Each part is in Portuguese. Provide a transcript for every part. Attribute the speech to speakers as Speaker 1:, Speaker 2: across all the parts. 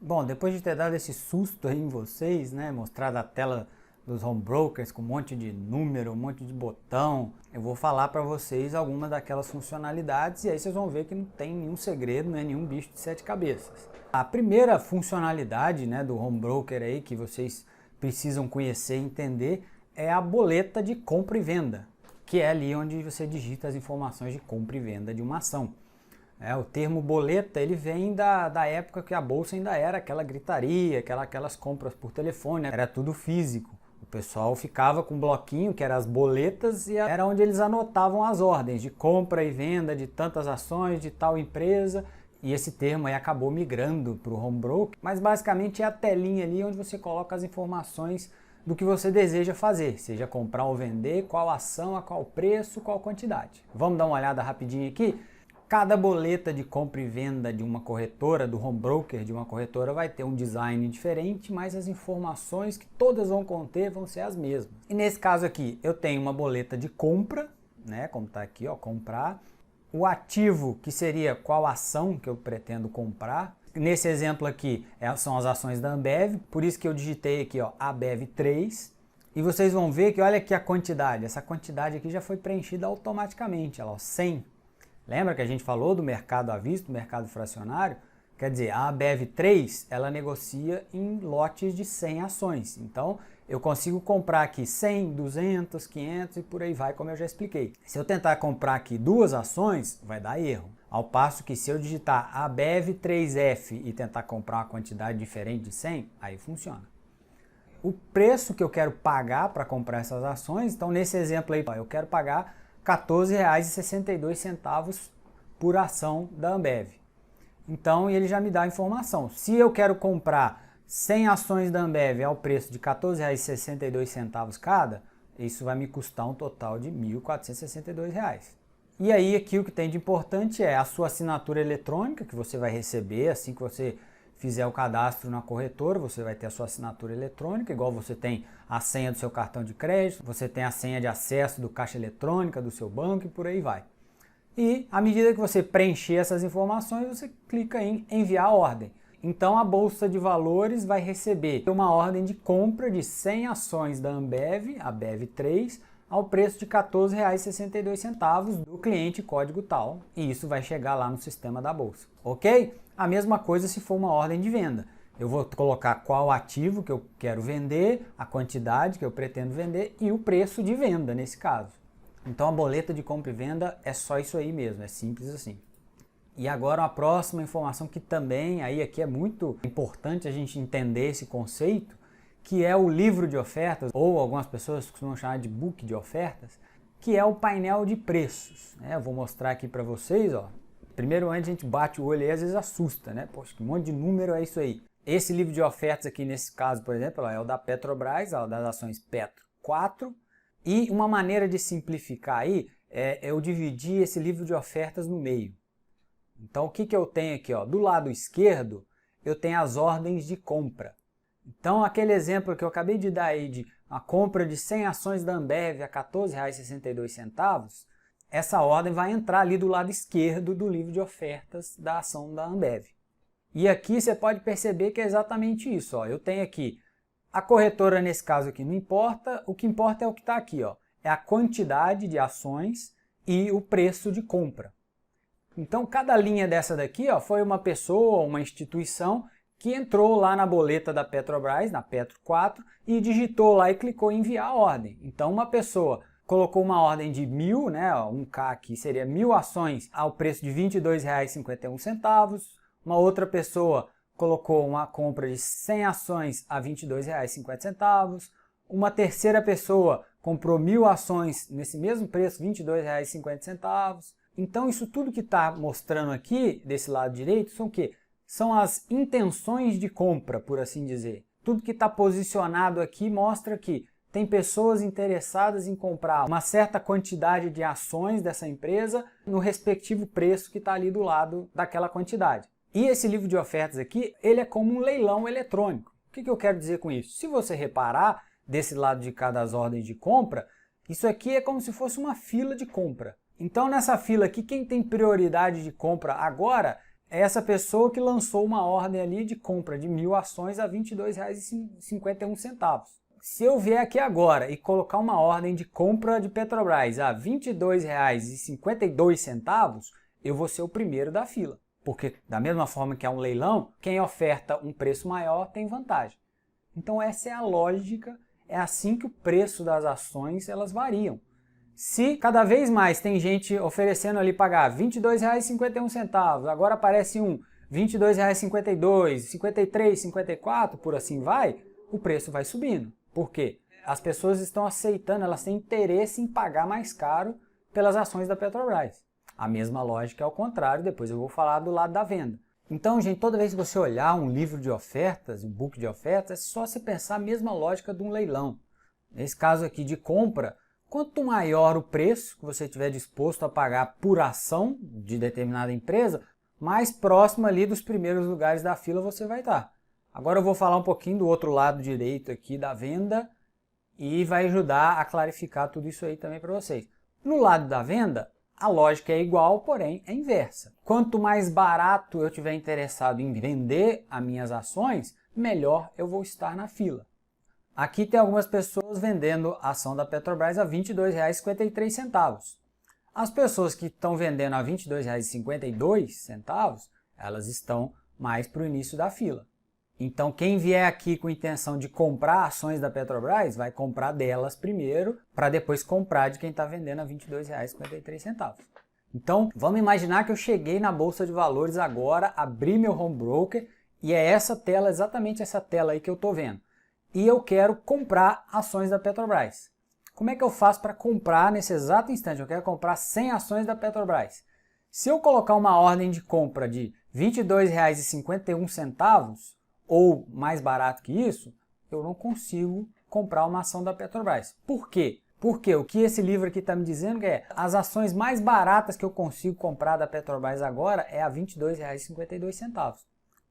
Speaker 1: Bom, depois de ter dado esse susto aí em vocês, né, mostrado a tela dos home brokers com um monte de número, um monte de botão, eu vou falar para vocês algumas daquelas funcionalidades e aí vocês vão ver que não tem nenhum segredo, não é nenhum bicho de sete cabeças. A primeira funcionalidade, né, do home broker aí que vocês precisam conhecer e entender é a boleta de compra e venda, que é ali onde você digita as informações de compra e venda de uma ação. O termo boleta ele vem da época que a bolsa ainda era aquela gritaria, aquelas compras por telefone, era tudo físico. O pessoal ficava com um bloquinho, que eram as boletas, e era onde eles anotavam as ordens de compra e venda de tantas ações de tal empresa. E esse termo aí acabou migrando para o home broker, mas basicamente é a telinha ali onde você coloca as informações do que você deseja fazer, seja comprar ou vender, qual ação, a qual preço, qual quantidade. Vamos dar uma olhada rapidinho aqui? Cada boleta de compra e venda de uma corretora, do home broker de uma corretora, vai ter um design diferente, mas as informações que todas vão conter vão ser as mesmas. E nesse caso aqui, eu tenho uma boleta de compra, né, como está aqui, ó, comprar. O ativo, que seria qual ação que eu pretendo comprar. Nesse exemplo aqui, são as ações da Ambev, por isso que eu digitei aqui, ó, ABEV3. E vocês vão ver que, olha aqui a quantidade, essa quantidade aqui já foi preenchida automaticamente, ó, 100. Lembra que a gente falou do mercado à vista, do mercado fracionário? Quer dizer, a ABEV3, ela negocia em lotes de 100 ações. Então, eu consigo comprar aqui 100, 200, 500 e por aí vai, como eu já expliquei. Se eu tentar comprar aqui duas ações, vai dar erro. Ao passo que se eu digitar ABEV3F e tentar comprar uma quantidade diferente de 100, aí funciona. O preço que eu quero pagar para comprar essas ações, então nesse exemplo aí, eu quero pagar R$ 14,62 por ação da Ambev. Então ele já me dá a informação. Se eu quero comprar 100 ações da Ambev ao preço de R$ 14,62 cada, isso vai me custar um total de R$ 1.462. E aí aqui o que tem de importante é a sua assinatura eletrônica, que você vai receber assim que você fizer o cadastro na corretora, você vai ter a sua assinatura eletrônica, igual você tem a senha do seu cartão de crédito, você tem a senha de acesso do caixa eletrônica do seu banco e por aí vai. E à medida que você preencher essas informações, você clica em enviar a ordem. Então a Bolsa de Valores vai receber uma ordem de compra de 100 ações da Ambev, a BEV3, ao preço de R$ 14,62 do cliente código tal, e isso vai chegar lá no sistema da bolsa, ok? A mesma coisa se for uma ordem de venda. Eu vou colocar qual ativo que eu quero vender, a quantidade que eu pretendo vender e o preço de venda nesse caso. Então a boleta de compra e venda é só isso aí mesmo, é simples assim. E agora uma próxima informação que também aí aqui é muito importante a gente entender esse conceito, que é o livro de ofertas, ou algumas pessoas costumam chamar de book de ofertas, que é o painel de preços. Eu vou mostrar aqui para vocês, ó. Primeiro, antes a gente bate o olho e às vezes assusta, né? Poxa, que monte de número é isso aí. Esse livro de ofertas aqui, nesse caso, por exemplo, ó, é o da Petrobras, ó, das ações Petro 4. E uma maneira de simplificar aí é eu dividir esse livro de ofertas no meio. Então, o que eu tenho aqui? Ó? Do lado esquerdo, eu tenho as ordens de compra. Então, aquele exemplo que eu acabei de dar aí de a compra de 100 ações da Ambev a R$ 14,62, essa ordem vai entrar ali do lado esquerdo do livro de ofertas da ação da Ambev. E aqui você pode perceber que é exatamente isso. Ó. Eu tenho aqui a corretora, nesse caso aqui não importa, o que importa é o que está aqui. Ó. É a quantidade de ações e o preço de compra. Então, cada linha dessa daqui ó, foi uma pessoa, uma instituição que entrou lá na boleta da Petrobras, na Petro 4, e digitou lá e clicou em enviar a ordem. Então uma pessoa colocou uma ordem de 1.000, né, ó, 1K aqui seria 1.000 ações ao preço de R$ 22,51. Uma outra pessoa colocou uma compra de 100 ações a R$ 22,50. Uma terceira pessoa comprou 1.000 ações nesse mesmo preço, R$ 22,50. Então isso tudo que está mostrando aqui, desse lado direito, são o quê? São as intenções de compra, por assim dizer. Tudo que está posicionado aqui mostra que tem pessoas interessadas em comprar uma certa quantidade de ações dessa empresa no respectivo preço que está ali do lado daquela quantidade. E esse livro de ofertas aqui, ele é como um leilão eletrônico. O que eu quero dizer com isso? Se você reparar, desse lado de cada das ordens de compra, isso aqui é como se fosse uma fila de compra. Então nessa fila aqui, quem tem prioridade de compra agora é essa pessoa que lançou uma ordem ali de compra de 1.000 ações a R$ 22,51. Se eu vier aqui agora e colocar uma ordem de compra de Petrobras a R$ 22,52, eu vou ser o primeiro da fila. Porque da mesma forma que é um leilão, quem oferta um preço maior tem vantagem. Então essa é a lógica, é assim que o preço das ações elas variam. Se cada vez mais tem gente oferecendo ali pagar R$ 22,51, agora aparece um R$ 22,52, R$ 53, R$ 54, por assim vai, o preço vai subindo. Por quê? As pessoas estão aceitando, elas têm interesse em pagar mais caro pelas ações da Petrobras. A mesma lógica é ao contrário, depois eu vou falar do lado da venda. Então, gente, toda vez que você olhar um livro de ofertas, um book de ofertas, é só você pensar a mesma lógica de um leilão. Nesse caso aqui de compra, quanto maior o preço que você estiver disposto a pagar por ação de determinada empresa, mais próximo ali dos primeiros lugares da fila você vai estar. Agora eu vou falar um pouquinho do outro lado direito aqui da venda e vai ajudar a clarificar tudo isso aí também para vocês. No lado da venda, a lógica é igual, porém é inversa. Quanto mais barato eu estiver interessado em vender as minhas ações, melhor eu vou estar na fila. Aqui tem algumas pessoas vendendo a ação da Petrobras a R$ 22,53. As pessoas que estão vendendo a R$ 22,52, elas estão mais para o início da fila. Então quem vier aqui com intenção de comprar ações da Petrobras, vai comprar delas primeiro, para depois comprar de quem está vendendo a R$ 22,53. Então vamos imaginar que eu cheguei na Bolsa de Valores agora, abri meu home broker, e é essa tela, exatamente essa tela aí que eu estou vendo. E eu quero comprar ações da Petrobras. Como é que eu faço para comprar nesse exato instante? Eu quero comprar 100 ações da Petrobras. Se eu colocar uma ordem de compra de R$ 22,51, ou mais barato que isso, eu não consigo comprar uma ação da Petrobras. Por quê? Porque o que esse livro aqui está me dizendo é as ações mais baratas que eu consigo comprar da Petrobras agora é a R$ 22,52.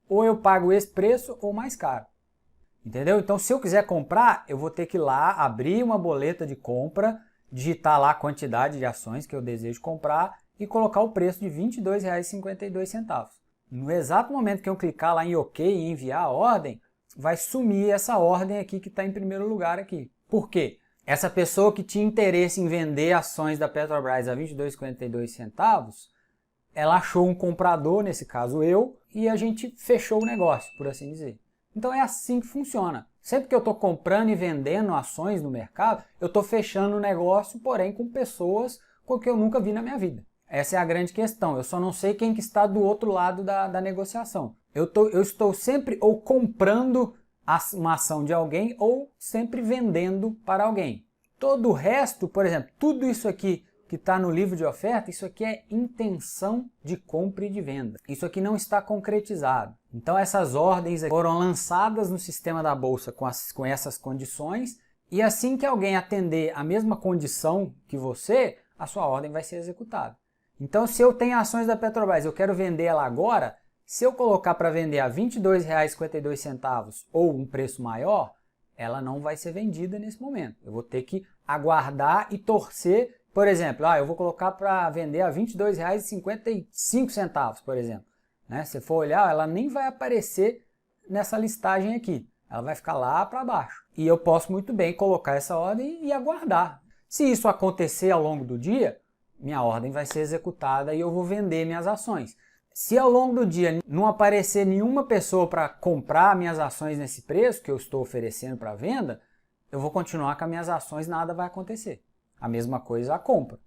Speaker 1: Ou eu pago esse preço ou mais caro. Entendeu? Então, se eu quiser comprar, eu vou ter que ir lá, abrir uma boleta de compra, digitar lá a quantidade de ações que eu desejo comprar e colocar o preço de R$ 22,52. No exato momento que eu clicar lá em OK e enviar a ordem, vai sumir essa ordem aqui que está em primeiro lugar aqui. Por quê? Essa pessoa que tinha interesse em vender ações da Petrobras a R$ 22,52, ela achou um comprador, nesse caso eu, e a gente fechou o negócio, por assim dizer. Então é assim que funciona. Sempre que eu estou comprando e vendendo ações no mercado, eu estou fechando o negócio, porém com pessoas com que eu nunca vi na minha vida. Essa é a grande questão. Eu só não sei quem que está do outro lado da negociação. Eu estou sempre ou comprando uma ação de alguém ou sempre vendendo para alguém. Todo o resto, por exemplo, tudo isso aqui que está no livro de oferta, isso aqui é intenção de compra e de venda. Isso aqui não está concretizado. Então essas ordens foram lançadas no sistema da Bolsa com essas condições e assim que alguém atender a mesma condição que você, a sua ordem vai ser executada. Então se eu tenho ações da Petrobras, eu quero vender ela agora, se eu colocar para vender a R$ 22,52 ou um preço maior, ela não vai ser vendida nesse momento. Eu vou ter que aguardar e torcer. Por exemplo, eu vou colocar para vender a R$ 22,55, por exemplo. Se for olhar, ela nem vai aparecer nessa listagem aqui. Ela vai ficar lá para baixo. E eu posso muito bem colocar essa ordem e aguardar. Se isso acontecer ao longo do dia, minha ordem vai ser executada e eu vou vender minhas ações. Se ao longo do dia não aparecer nenhuma pessoa para comprar minhas ações nesse preço que eu estou oferecendo para venda, eu vou continuar com as minhas ações, nada vai acontecer. A mesma coisa a compra.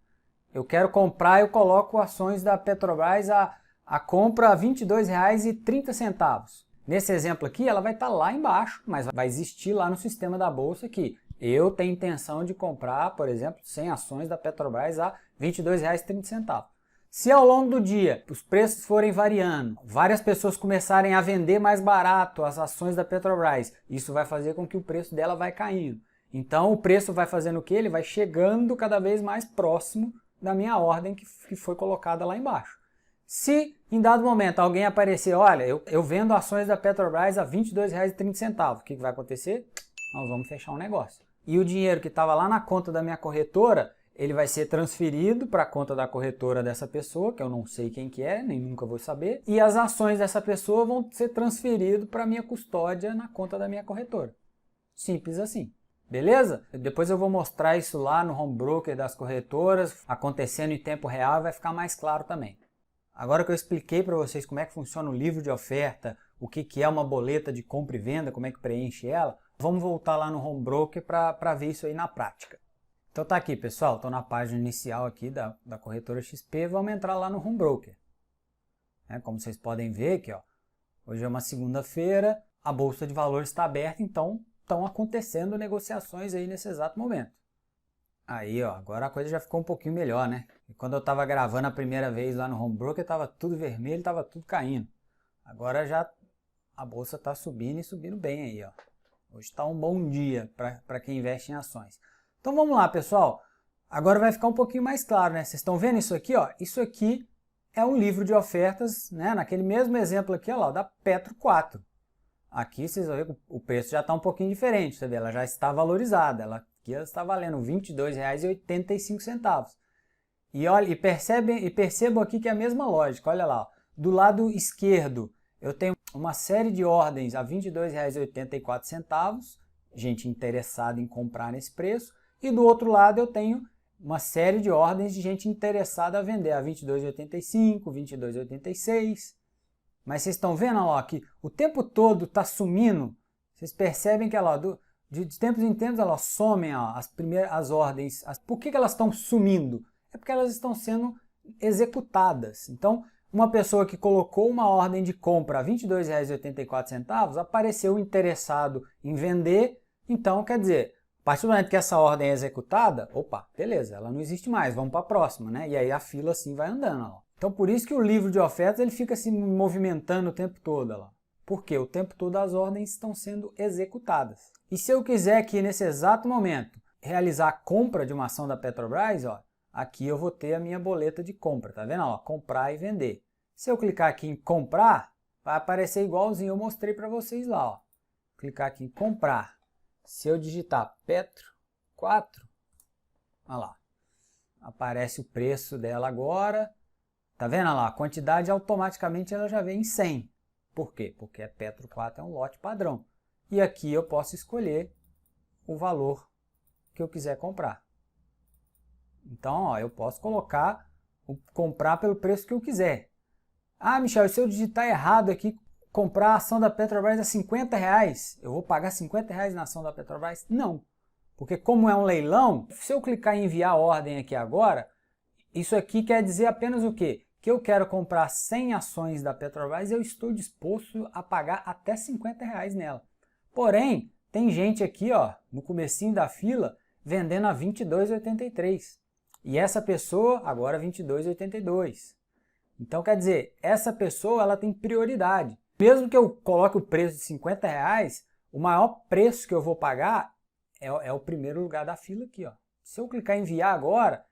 Speaker 1: Eu quero comprar, eu coloco ações da Petrobras a compra a R$ 22,30. Nesse exemplo aqui, ela vai estar lá embaixo, mas vai existir lá no sistema da Bolsa que eu tenho intenção de comprar, por exemplo, 100 ações da Petrobras a R$ 22,30. Se ao longo do dia os preços forem variando, várias pessoas começarem a vender mais barato as ações da Petrobras, isso vai fazer com que o preço dela vai caindo. Então o preço vai fazendo o quê? Ele vai chegando cada vez mais próximo da minha ordem que foi colocada lá embaixo. Se em dado momento alguém aparecer, olha, eu vendo ações da Petrobras a R$ 22,30, o que vai acontecer? Nós vamos fechar um negócio. E o dinheiro que estava lá na conta da minha corretora, ele vai ser transferido para a conta da corretora dessa pessoa, que eu não sei quem que é, nem nunca vou saber, e as ações dessa pessoa vão ser transferidas para a minha custódia na conta da minha corretora. Simples assim. Beleza? Depois eu vou mostrar isso lá no home broker das corretoras, acontecendo em tempo real, vai ficar mais claro também. Agora que eu expliquei para vocês como é que funciona o livro de oferta, o que é uma boleta de compra e venda, como é que preenche ela, vamos voltar lá no home broker para ver isso aí na prática. Então tá aqui, pessoal, estou na página inicial aqui da corretora XP, vamos entrar lá no home broker. Como vocês podem ver aqui, ó, hoje é uma segunda-feira, a bolsa de valores está aberta, então estão acontecendo negociações aí nesse exato momento. Aí, ó, agora a coisa já ficou um pouquinho melhor, né? E quando eu estava gravando a primeira vez lá no home broker, estava tudo vermelho, estava tudo caindo. Agora já a bolsa está subindo e subindo bem aí, ó. Hoje está um bom dia para quem investe em ações. Então vamos lá, pessoal. Agora vai ficar um pouquinho mais claro, né? Vocês estão vendo isso aqui, ó? Isso aqui é um livro de ofertas, né? Naquele mesmo exemplo aqui, ó, da Petro 4. Aqui vocês vão ver que o preço já está um pouquinho diferente, tá vendo? Ela já está valorizada, aqui ela está valendo R$ 22,85. E olha, e percebam aqui que é a mesma lógica, olha lá, ó. Do lado esquerdo eu tenho uma série de ordens a R$ 22,84, gente interessada em comprar nesse preço, e do outro lado eu tenho uma série de ordens de gente interessada a vender a R$ 22,85, R$ 22,86. Mas vocês estão vendo ó, que o tempo todo está sumindo. Vocês percebem que ó, de tempos em tempos elas somem ó, as ordens. Por que elas estão sumindo? É porque elas estão sendo executadas. Então, uma pessoa que colocou uma ordem de compra a R$ 22,84 apareceu interessado em vender. Então, quer dizer, a partir do momento que essa ordem é executada, opa, beleza, ela não existe mais, vamos para a próxima, né? E aí a fila assim vai andando. Ó. Então, por isso que o livro de ofertas ele fica se movimentando o tempo todo. Ó. Porque o tempo todo as ordens estão sendo executadas. E se eu quiser aqui nesse exato momento realizar a compra de uma ação da Petrobras, ó, aqui eu vou ter a minha boleta de compra, tá vendo? Ó, comprar e vender. Se eu clicar aqui em comprar, vai aparecer igualzinho eu mostrei para vocês lá. Ó. Clicar aqui em comprar. Se eu digitar Petro 4, olha lá, aparece o preço dela agora. Tá vendo lá? A quantidade automaticamente ela já vem em 100. Por quê? Porque a Petro 4 é um lote padrão. E aqui eu posso escolher o valor que eu quiser comprar. Então, ó, eu posso comprar pelo preço que eu quiser. Ah, Michel, se eu digitar errado aqui, comprar a ação da Petrobras a R$50, eu vou pagar R$50 na ação da Petrobras? Não. Porque como é um leilão, se eu clicar em enviar ordem aqui agora, isso aqui quer dizer apenas o quê? Que eu quero comprar 100 ações da Petrobras e eu estou disposto a pagar até R$50 nela. Porém, tem gente aqui, ó, no comecinho da fila, vendendo a R$ 22,83. E essa pessoa agora R$ 22,82. Então, quer dizer, essa pessoa ela tem prioridade. Mesmo que eu coloque o preço de R$50, o maior preço que eu vou pagar é o primeiro lugar da fila aqui, ó. Se eu clicar em enviar agora,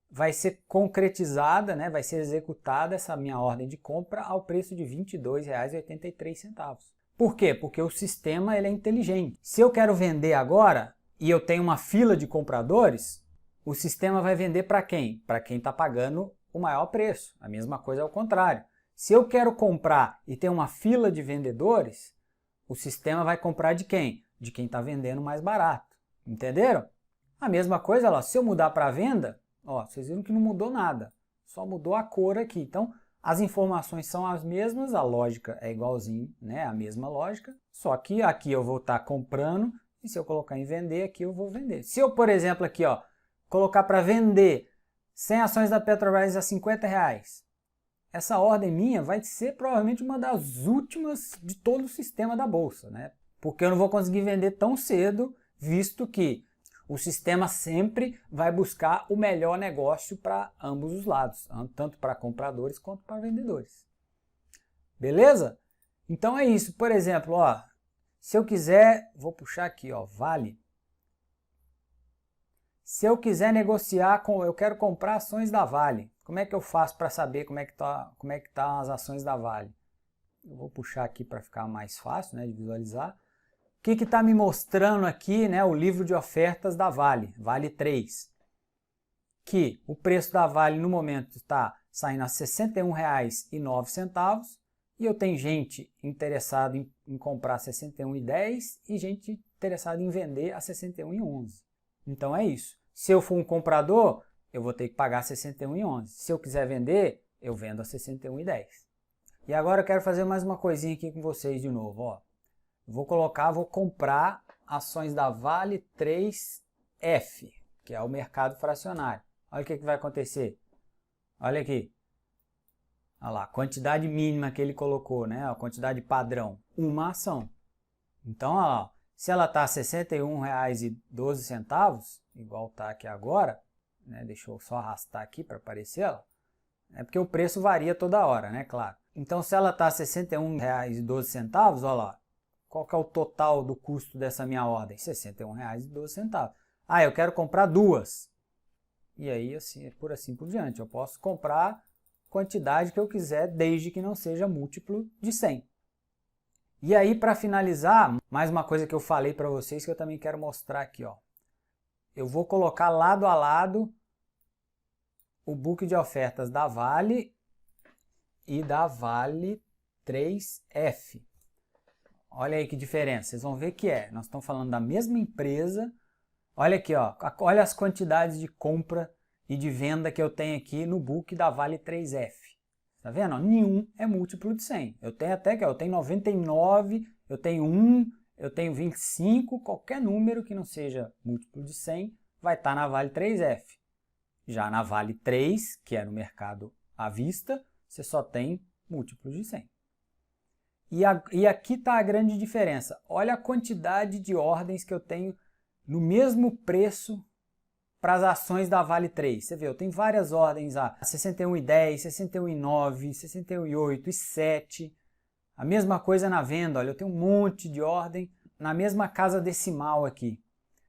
Speaker 1: vai ser concretizada, né, vai ser executada essa minha ordem de compra ao preço de R$ 22,83. Por quê? Porque o sistema ele é inteligente. Se eu quero vender agora e eu tenho uma fila de compradores, o sistema vai vender para quem? Para quem está pagando o maior preço. A mesma coisa é o contrário. Se eu quero comprar e tem uma fila de vendedores, o sistema vai comprar de quem? De quem está vendendo mais barato. Entenderam? A mesma coisa, ó, se eu mudar para venda, ó, vocês viram que não mudou nada. Só mudou a cor aqui. Então, as informações são as mesmas, a lógica é igualzinho, né? A mesma lógica. Só que aqui eu vou estar comprando e se eu colocar em vender, aqui eu vou vender. Se eu, por exemplo, aqui, ó, colocar para vender 100 ações da Petrobras a R$50, essa ordem minha vai ser provavelmente uma das últimas de todo o sistema da bolsa, né? Porque eu não vou conseguir vender tão cedo, visto que o sistema sempre vai buscar o melhor negócio para ambos os lados, tanto para compradores quanto para vendedores. Beleza? Então é isso. Por exemplo, ó, se eu quiser, vou puxar aqui, ó, Vale. Se eu quiser negociar eu quero comprar ações da Vale. Como é que eu faço para saber como é que tá as ações da Vale? Eu vou puxar aqui para ficar mais fácil, né, de visualizar. O que está me mostrando aqui, né, o livro de ofertas da Vale, Vale 3. que o preço da Vale no momento está saindo a R$ 61,09 e eu tenho gente interessada em comprar R$ 61,10 e gente interessada em vender a R$ 61,11. Então é isso. Se eu for um comprador, eu vou ter que pagar R$ 61,11. Se eu quiser vender, eu vendo a R$ 61,10. E agora eu quero fazer mais uma coisinha aqui com vocês de novo. Ó. Vou comprar ações da Vale 3F, que é o mercado fracionário. Olha o que vai acontecer. Olha aqui. Olha lá, a quantidade mínima que ele colocou, né? A quantidade padrão, uma ação. Então, olha lá, se ela está R$ 61,12, igual está aqui agora, né? Deixa eu só arrastar aqui para aparecer ela. É porque o preço varia toda hora, né? Claro. Então, se ela está R$ 61,12, olha lá. Qual que é o total do custo dessa minha ordem? R$ 61,12. Ah, eu quero comprar duas. E aí, assim, por diante. Eu posso comprar a quantidade que eu quiser, desde que não seja múltiplo de 100. E aí, para finalizar, mais uma coisa que eu falei para vocês que eu também quero mostrar aqui. Ó. Eu vou colocar lado a lado o book de ofertas da Vale e da Vale 3F. Olha aí que diferença. Vocês vão ver que nós estamos falando da mesma empresa. Olha aqui, ó, olha as quantidades de compra e de venda que eu tenho aqui no book da Vale 3F. Tá vendo? Nenhum é múltiplo de 100. Eu tenho até que eu tenho 99, eu tenho 1, eu tenho 25, qualquer número que não seja múltiplo de 100 vai estar na Vale 3F. Já na Vale 3, que é no mercado à vista, você só tem múltiplos de 100. E aqui está a grande diferença. Olha a quantidade de ordens que eu tenho no mesmo preço para as ações da Vale 3. Você vê, eu tenho várias ordens a 61,10, 61,9, 61,8 e 7. A mesma coisa na venda, olha, eu tenho um monte de ordem na mesma casa decimal aqui.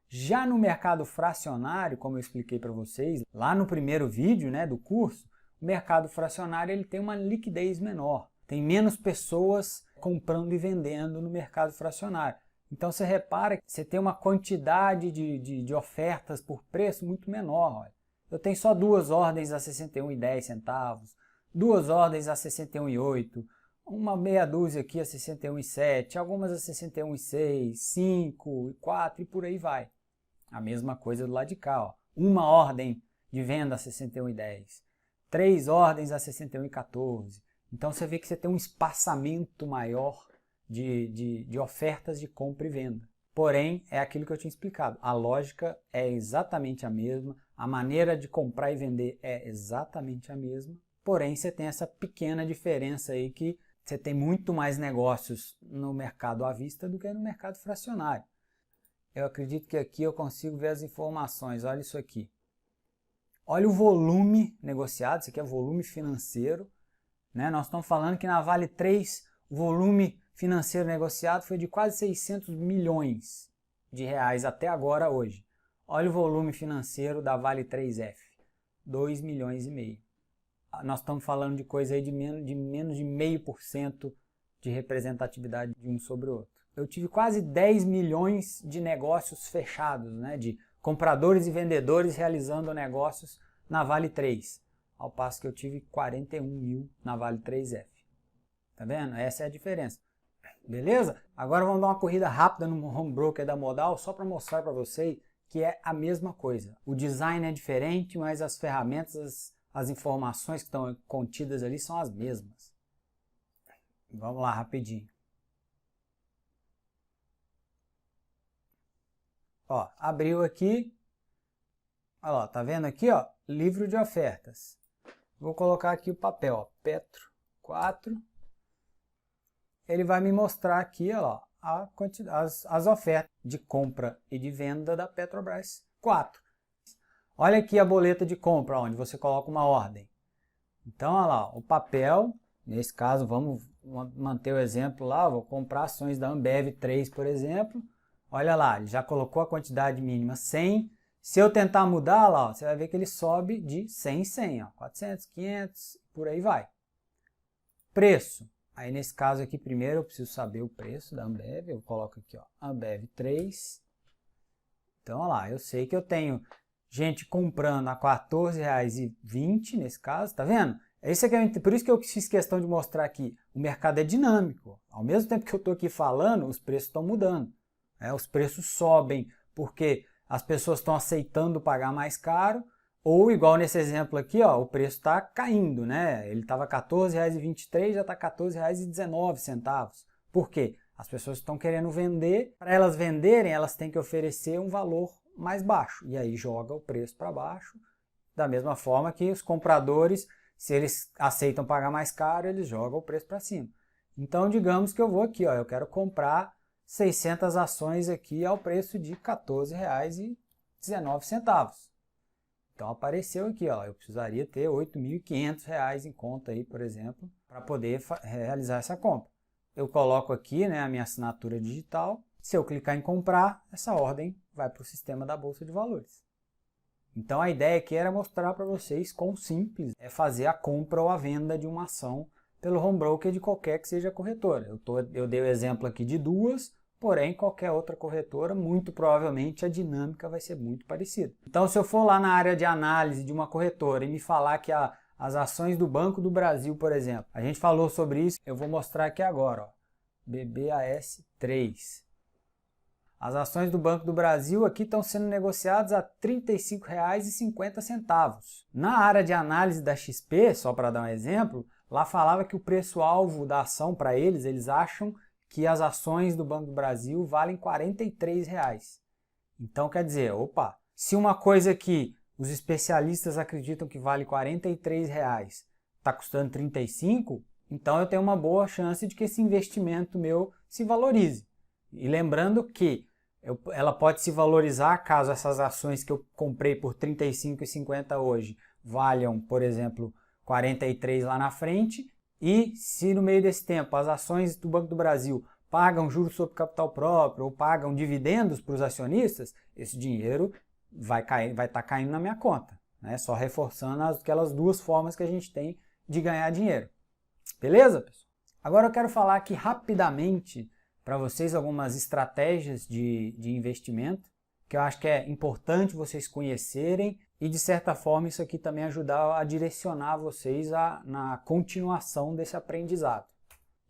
Speaker 1: Já no mercado fracionário, como eu expliquei para vocês, lá no primeiro vídeo, né, do curso, o mercado fracionário ele tem uma liquidez menor. Tem menos pessoas comprando e vendendo no mercado fracionário. Então você repara que você tem uma quantidade de ofertas por preço muito menor. Olha. Eu tenho só duas ordens a 61,10, duas ordens a 61,8, uma meia dúzia aqui a 61,7, algumas a 61,6, 5, 4 e por aí vai. A mesma coisa do lado de cá. Ó. Uma ordem de venda a 61,10, 3 ordens a 61,14. Então você vê que você tem um espaçamento maior de ofertas de compra e venda. Porém, é aquilo que eu tinha explicado. A lógica é exatamente a mesma, a maneira de comprar e vender é exatamente a mesma. Porém, você tem essa pequena diferença aí que você tem muito mais negócios no mercado à vista do que no mercado fracionário. Eu acredito que aqui eu consigo ver as informações. Olha isso aqui. Olha o volume negociado, isso aqui é volume financeiro. Né? Nós estamos falando que na Vale 3 o volume financeiro negociado foi de quase 600 milhões de reais até agora hoje. Olha o volume financeiro da Vale 3F, 2 milhões e meio. Nós estamos falando de coisa aí de menos de 0,5% de representatividade de um sobre o outro. Eu tive quase 10 milhões de negócios fechados, né, de compradores e vendedores realizando negócios na Vale 3, ao passo que eu tive 41 mil na Vale 3F. Tá vendo? Essa é a diferença. Beleza? Agora vamos dar uma corrida rápida no home broker da Modal só para mostrar para vocês que é a mesma coisa. O design é diferente, mas as ferramentas, as informações que estão contidas ali são as mesmas. Vamos lá rapidinho. Ó, abriu aqui. Olha lá, tá vendo aqui, ó? Livro de ofertas. Vou colocar aqui o papel, ó, Petro 4. Ele vai me mostrar aqui, ó, as ofertas de compra e de venda da Petrobras 4. Olha aqui a boleta de compra, onde você coloca uma ordem. Então, olha lá, o papel, nesse caso, vamos manter o exemplo lá, vou comprar ações da Ambev 3, por exemplo. Olha lá, ele já colocou a quantidade mínima 100. Se eu tentar mudar lá, ó, você vai ver que ele sobe de 100 em 100, ó, 400, 500, por aí vai. Preço. Aí nesse caso aqui, primeiro eu preciso saber o preço da Ambev. Eu coloco aqui, ó, Ambev 3. Então, olha lá, eu sei que eu tenho gente comprando a R$ 14,20 nesse caso, tá vendo? Por isso que eu fiz questão de mostrar aqui, o mercado é dinâmico. Ao mesmo tempo que eu estou aqui falando, os preços estão mudando. Os preços sobem porque as pessoas estão aceitando pagar mais caro, ou igual nesse exemplo aqui, ó, o preço está caindo, né? Ele estava R$ 14,23, já está R$ 14,19. Por quê? As pessoas estão querendo vender, para elas venderem, elas têm que oferecer um valor mais baixo, e aí joga o preço para baixo, da mesma forma que os compradores, se eles aceitam pagar mais caro, eles jogam o preço para cima. Então, digamos que eu vou aqui, ó, eu quero comprar 600 ações aqui ao preço de R$ 14,19. Então apareceu aqui, ó, eu precisaria ter R$ 8.500 em conta aí, por exemplo, para poder realizar essa compra. Eu coloco aqui, né, a minha assinatura digital. Se eu clicar em comprar, essa ordem vai para o sistema da Bolsa de Valores. Então a ideia aqui era mostrar para vocês quão simples é fazer a compra ou a venda de uma ação pelo home broker de qualquer que seja a corretora. Eu dei o exemplo aqui de duas, porém qualquer outra corretora, muito provavelmente a dinâmica vai ser muito parecida. Então se eu for lá na área de análise de uma corretora e me falar que as ações do Banco do Brasil, por exemplo, a gente falou sobre isso, eu vou mostrar aqui agora, ó, BBAS3. As ações do Banco do Brasil aqui estão sendo negociadas a R$ 35,50. Na área de análise da XP, só para dar um exemplo, lá falava que o preço-alvo da ação para eles acham que as ações do Banco do Brasil valem R$ 43. Então quer dizer, opa, se uma coisa que os especialistas acreditam que vale R$ 43, está custando 35, então eu tenho uma boa chance de que esse investimento meu se valorize. E lembrando que ela pode se valorizar caso essas ações que eu comprei por R$ 35,50 hoje valham, por exemplo, 43 lá na frente, e se no meio desse tempo as ações do Banco do Brasil pagam juros sobre capital próprio ou pagam dividendos para os acionistas, esse dinheiro vai estar caindo na minha conta, né? Só reforçando aquelas duas formas que a gente tem de ganhar dinheiro. Beleza, pessoal? Agora eu quero falar aqui rapidamente para vocês algumas estratégias de investimento que eu acho que é importante vocês conhecerem e de certa forma isso aqui também ajudar a direcionar vocês na continuação desse aprendizado.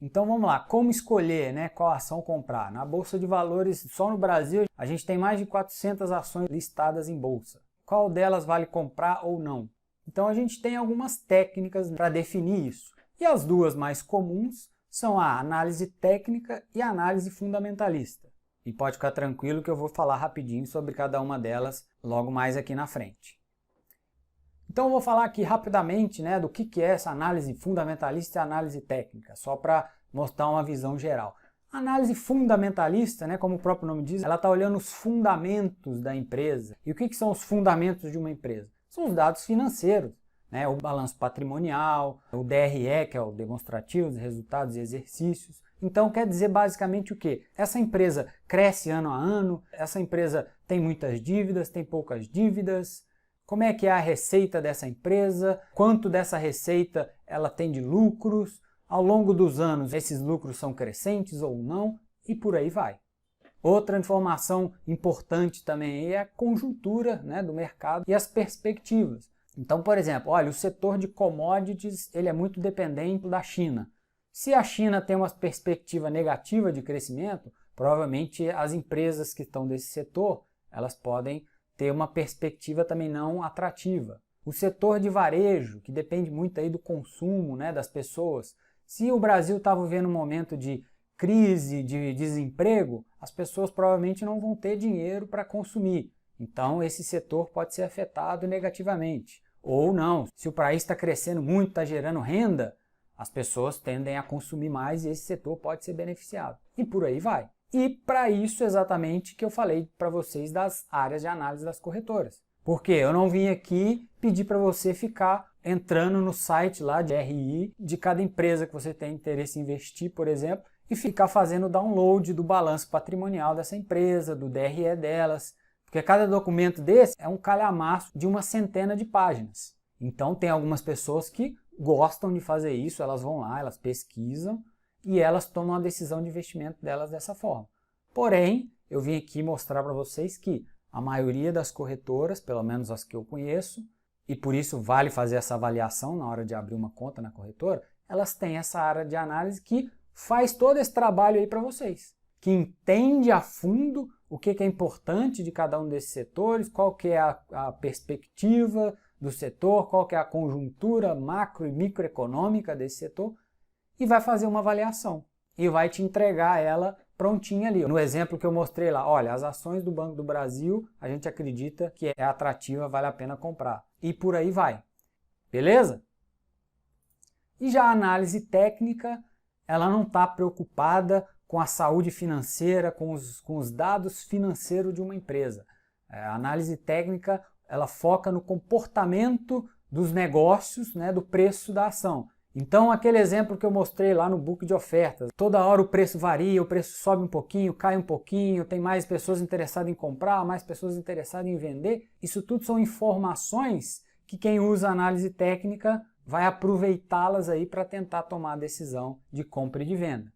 Speaker 1: Então vamos lá, como escolher, né, qual ação comprar? Na Bolsa de Valores, só no Brasil, a gente tem mais de 400 ações listadas em bolsa. Qual delas vale comprar ou não? Então a gente tem algumas técnicas para definir isso. E as duas mais comuns são a análise técnica e a análise fundamentalista. E pode ficar tranquilo que eu vou falar rapidinho sobre cada uma delas logo mais aqui na frente. Então eu vou falar aqui rapidamente, né, do que é essa análise fundamentalista e análise técnica, só para mostrar uma visão geral. A análise fundamentalista, né, como o próprio nome diz, ela está olhando os fundamentos da empresa. E o que são os fundamentos de uma empresa? São os dados financeiros, né, o balanço patrimonial, o DRE, que é o demonstrativo dos resultados e exercícios. Então quer dizer basicamente o quê? Essa empresa cresce ano a ano, essa empresa tem muitas dívidas, tem poucas dívidas, como é que é a receita dessa empresa, quanto dessa receita ela tem de lucros, ao longo dos anos esses lucros são crescentes ou não, e por aí vai. Outra informação importante também é a conjuntura, né, do mercado e as perspectivas. Então, por exemplo, olha, o setor de commodities ele é muito dependente da China. Se a China tem uma perspectiva negativa de crescimento, provavelmente as empresas que estão desse setor, elas podem ter uma perspectiva também não atrativa. O setor de varejo, que depende muito aí do consumo, né, das pessoas. Se o Brasil está vivendo um momento de crise, de desemprego, as pessoas provavelmente não vão ter dinheiro para consumir. Então esse setor pode ser afetado negativamente. Ou não, se o país está crescendo muito, está gerando renda, as pessoas tendem a consumir mais e esse setor pode ser beneficiado. E por aí vai. E para isso exatamente que eu falei para vocês das áreas de análise das corretoras. Porque eu não vim aqui pedir para você ficar entrando no site lá de RI de cada empresa que você tem interesse em investir, por exemplo, e ficar fazendo download do balanço patrimonial dessa empresa, do DRE delas. Porque cada documento desse é um calhamaço de uma centena de páginas. Então tem algumas pessoas que gostam de fazer isso, elas vão lá, elas pesquisam e elas tomam a decisão de investimento delas dessa forma. Porém, eu vim aqui mostrar para vocês que A maioria das corretoras, pelo menos as que eu conheço, e por isso vale fazer essa avaliação na hora de abrir uma conta na corretora, elas têm essa área de análise que faz todo esse trabalho aí para vocês, que entende a fundo o que é importante de cada um desses setores, qual que é a perspectiva do setor, qual que é a conjuntura macro e microeconômica desse setor, e vai fazer uma avaliação e vai te entregar ela prontinha ali. No exemplo que eu mostrei lá, olha, as ações do Banco do Brasil, a gente acredita que é atrativa, vale a pena comprar. E por aí vai. Beleza? E já a análise técnica, ela não está preocupada com a saúde financeira, com os dados financeiros de uma empresa. A análise técnica, ela foca no comportamento dos negócios, né, do preço da ação. Então, aquele exemplo que eu mostrei lá no book de ofertas, toda hora o preço varia, o preço sobe um pouquinho, cai um pouquinho, tem mais pessoas interessadas em comprar, mais pessoas interessadas em vender. Isso tudo são informações que quem usa análise técnica vai aproveitá-las aí para tentar tomar a decisão de compra e de venda.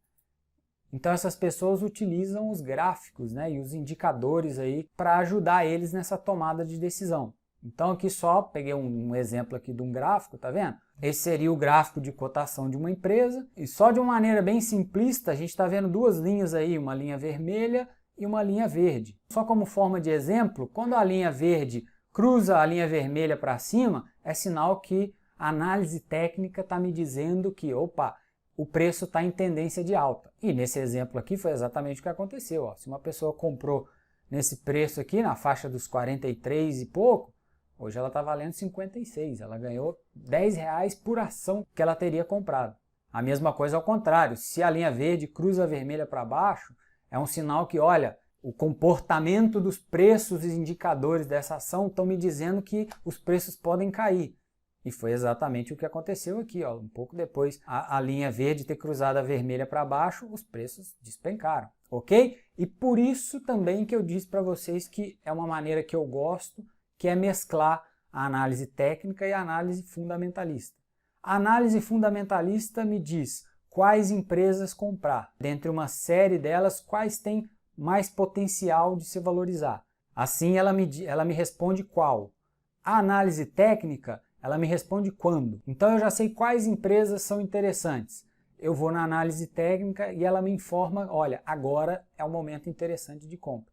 Speaker 1: Então, essas pessoas utilizam os gráficos, né, e os indicadores aí para ajudar eles nessa tomada de decisão. Então, aqui só peguei um exemplo aqui de um gráfico, tá vendo? Esse seria o gráfico de cotação de uma empresa. E só de uma maneira bem simplista, a gente está vendo duas linhas aí, uma linha vermelha e uma linha verde. Só como forma de exemplo, quando a linha verde cruza a linha vermelha para cima, é sinal que a análise técnica está me dizendo que, opa, o preço está em tendência de alta. E nesse exemplo aqui foi exatamente o que aconteceu. Ó. Se uma pessoa comprou nesse preço aqui, na faixa dos 43 e pouco, hoje ela está valendo 56, ela ganhou R$10 por ação que ela teria comprado. A mesma coisa ao contrário, se a linha verde cruza a vermelha para baixo, é um sinal que, olha, o comportamento dos preços e indicadores dessa ação estão me dizendo que os preços podem cair. E foi exatamente o que aconteceu aqui, ó. Um pouco depois a linha verde ter cruzado a vermelha para baixo, os preços despencaram, ok? E por isso também que eu disse para vocês que é uma maneira que eu gosto, que é mesclar a análise técnica e a análise fundamentalista. A análise fundamentalista me diz quais empresas comprar. Dentre uma série delas, quais têm mais potencial de se valorizar. Assim, ela me responde qual. A análise técnica, ela me responde quando. Então, eu já sei quais empresas são interessantes. Eu vou na análise técnica e ela me informa, olha, agora é o momento interessante de compra.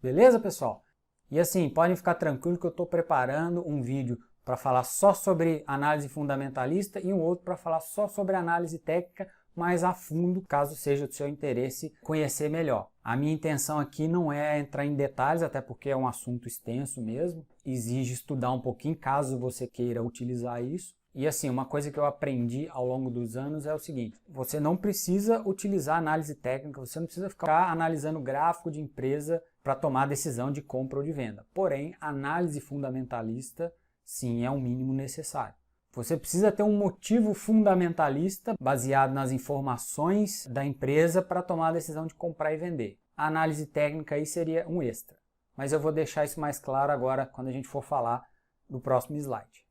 Speaker 1: Beleza, pessoal? E assim, podem ficar tranquilos que eu estou preparando um vídeo para falar só sobre análise fundamentalista e um outro para falar só sobre análise técnica, mais a fundo, caso seja do seu interesse conhecer melhor. A minha intenção aqui não é entrar em detalhes, até porque é um assunto extenso mesmo, exige estudar um pouquinho caso você queira utilizar isso. E assim, uma coisa que eu aprendi ao longo dos anos é o seguinte, você não precisa utilizar análise técnica, você não precisa ficar analisando gráfico de empresa para tomar decisão de compra ou de venda. Porém, análise fundamentalista, sim, é o mínimo necessário. Você precisa ter um motivo fundamentalista baseado nas informações da empresa para tomar a decisão de comprar e vender. A análise técnica aí seria um extra. Mas eu vou deixar isso mais claro agora quando a gente for falar no próximo slide.